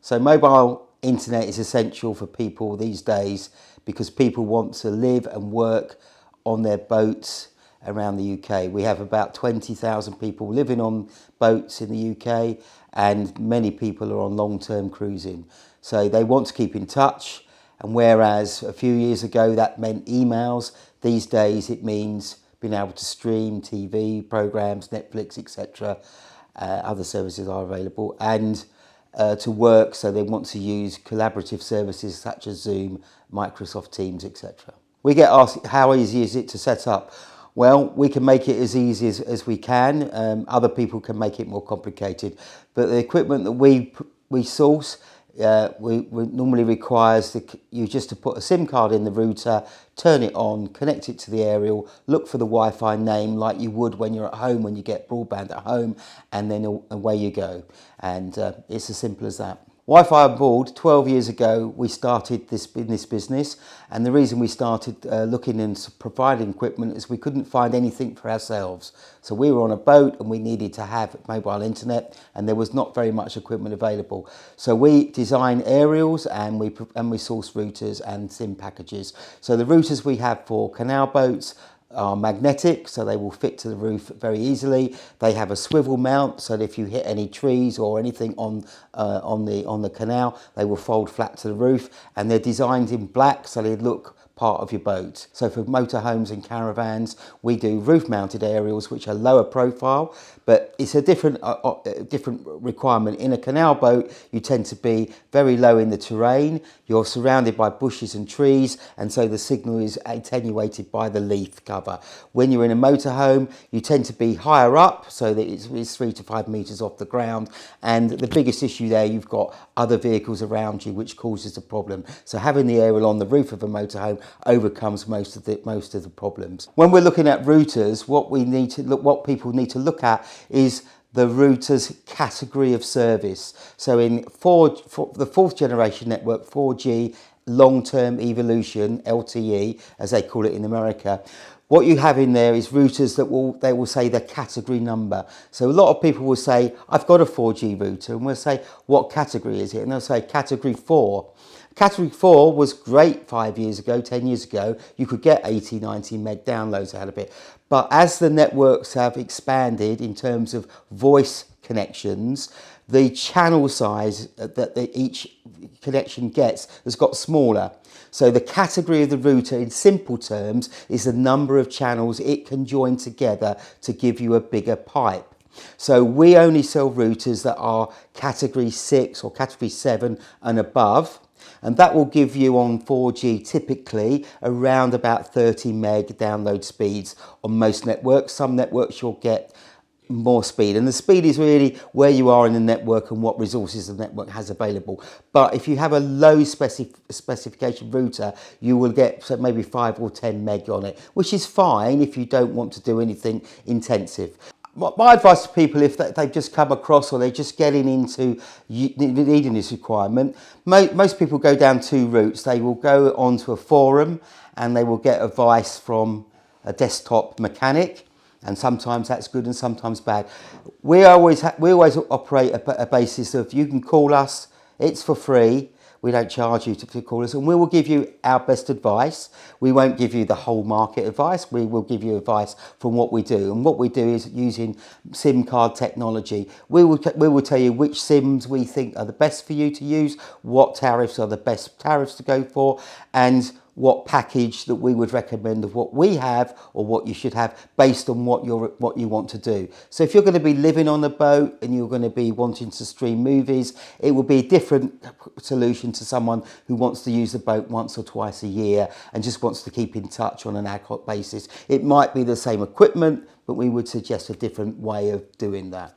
So mobile internet is essential for people these days because people want to live and work on their boats around the UK. We have about 20,000 people living on boats in the UK, and many people are on long-term cruising. So they want to keep in touch, and whereas a few years ago that meant emails, these days it means being able to stream TV programs, Netflix, etc. Other services are available, and to work, so they want to use collaborative services such as Zoom, Microsoft Teams, etc. We get asked, how easy is it to set up? Well, we can make it as easy as we can. Other people can make it more complicated. But the equipment that we source we normally requires you just to put a SIM card in the router, turn it on, connect it to the aerial, look for the Wi-Fi name like you would when you're at home, when you get broadband at home, and then away you go. And it's as simple as that. Wi-Fi on board, 12 years ago, we started this business, and the reason we started looking and providing equipment is we couldn't find anything for ourselves. So we were on a boat and we needed to have mobile internet, and there was not very much equipment available. So we design aerials and we source routers and SIM packages. So the routers we have for canal boats are magnetic, so they will fit to the roof very easily. They have a swivel mount, so that if you hit any trees or anything on the canal, they will fold flat to the roof, and they're designed in black, so they look part of your boat. So for motorhomes and caravans, we do roof-mounted aerials, which are lower profile, but it's a different requirement. In a canal boat, you tend to be very low in the terrain. You're surrounded by bushes and trees, and so the signal is attenuated by the leaf cover. When you're in a motorhome, you tend to be higher up, so that it's 3 to 5 meters off the ground. And the biggest issue there, you've got other vehicles around you, which causes a problem. So having the aerial on the roof of a motorhome overcomes most of the problems. When we're looking at routers, what people need to look at is the router's category of service. So in the fourth generation network, 4G long-term evolution, LTE, as they call it in America, what you have in there is routers that they will say the category number. So a lot of people will say, I've got a 4G router, and we'll say, what category is it? And they'll say category 4. Category 4 was great 5 years ago, 10 years ago. You could get 80, 90 meg downloads out of it. But as the networks have expanded in terms of voice connections, the channel size that each connection gets has got smaller. So the category of the router, in simple terms, is the number of channels it can join together to give you a bigger pipe. So we only sell routers that are category 6 or category 7 and above. And that will give you on 4G typically around about 30 meg download speeds on most networks. Some networks you'll get more speed, and the speed is really where you are in the network and what resources the network has available. But if you have a low specification router, you will get maybe 5 or 10 meg on it, which is fine if you don't want to do anything intensive. My advice to people, if they've just come across or they're just getting into needing this requirement, most people go down two routes. They will go onto a forum and they will get advice from a desktop mechanic, and sometimes that's good and sometimes bad. We always operate a basis of, you can call us, it's for free. We don't charge you to call us, and we will give you our best advice. We won't give you the whole market advice. We will give you advice from what we do. And what we do is using SIM card technology. We will tell you which SIMs we think are the best for you to use, what tariffs are the best tariffs to go for, and what package that we would recommend of what we have or what you should have based on what you want to do. So if you're going to be living on a boat and you're going to be wanting to stream movies, it will be a different solution to someone who wants to use the boat once or twice a year and just wants to keep in touch on an ad hoc basis. It might be the same equipment, but we would suggest a different way of doing that.